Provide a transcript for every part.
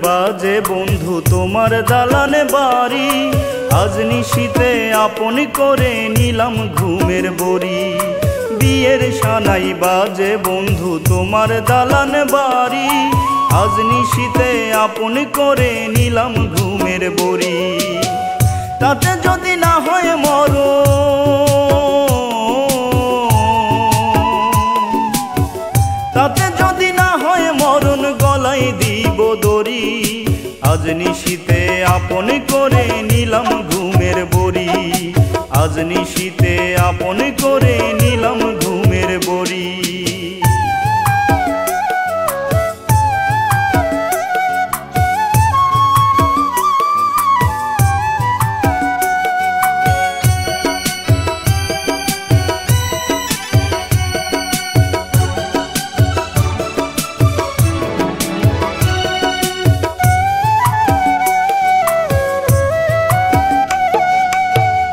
বাজে বন্ধু তোমার দালানে বাড়ি, আজ নিশীতে আপন করে নিলাম ঘুমের বড়ি। বিয়ের সানাই বাজে বন্ধু তোমার দালানে বাড়ি, আজ নিশীতে আপন করে নিলাম ঘুমের বড়ি। তাতে যদি না হয় তাতে যদি না হয় মরণ গলায় দিব দড়ি, আজ নিশীতে আপন করে নিলাম ঘুমের বড়ি, আজ নিশীতে আপন করে নিলাম ঘুমের বড়ি।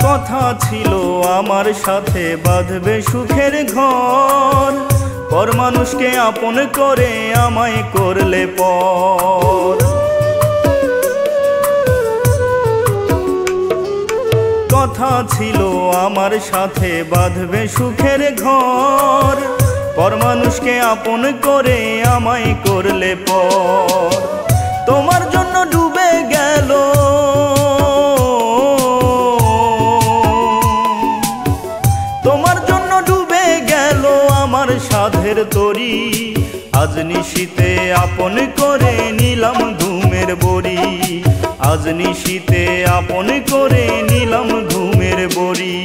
কথা ছিল আমার সাথে বাঁধবে সুখের ঘর, পর মানুষকে আপন করে আমায় করলে পর। কথা ছিল আমার সাথে বাঁধবে সুখের ঘর, পর মানুষকে আপন করে আমায় করলে পর। তোমার জন্য ডুবে গেল আমার সাধের তরি, আজ নিশীতে আপন করে নিলাম ঘুমের বড়ি, আজ নিশীতে আপন করে নিলাম ঘুমের বড়ি।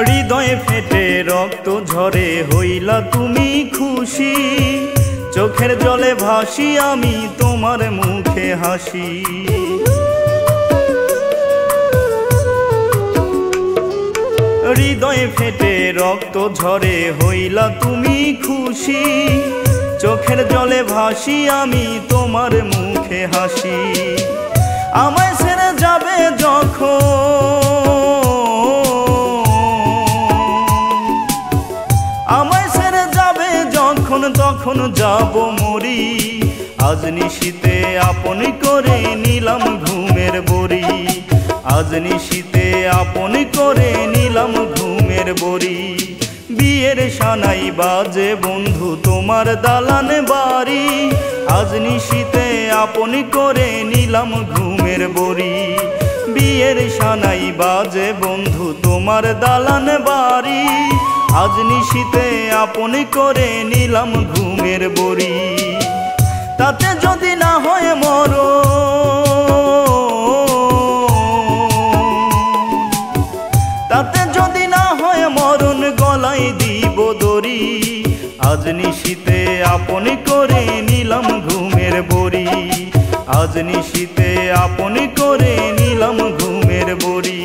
হৃদয়ে ফেটে রক্ত ঝরে হইলা তুমি খুশি, চোখের জলে ভাসি আমি তোমার মুখে হাসি। হৃদয়ে ফেটে রক্ত ঝরে হইলা তুমি খুশি, চোখের জলে ভাসি আমি তোমার মুখে হাসি। আমায় ছেড়ে যাবে যখন তখন যাব মরি, আজ নিশীতে আপন করে নিলাম ঘুমের বড়ি, আজ নিশীতে আপন করে নিলাম ঘুমের বড়ি। বিয়ের সানাই বাজে বন্ধু তোমার দালানে বাড়ি, আজ নিশীতে আপন করে নিলাম ঘুমের বড়ি। বিয়ের সানাই বাজে বন্ধু তোমার দালানে বাড়ি, আজ নিশীতে আপন করে নিলাম ঘুমের বড়ি। তাতে যদি না হয় তাতে যদি না হয় মরণ গলায় দিব দড়ি, আজ নিশীতে আপন করে নিলাম ঘুমের বড়ি, আজ নিশীতে আপন করে নিলাম ঘুমের বড়ি।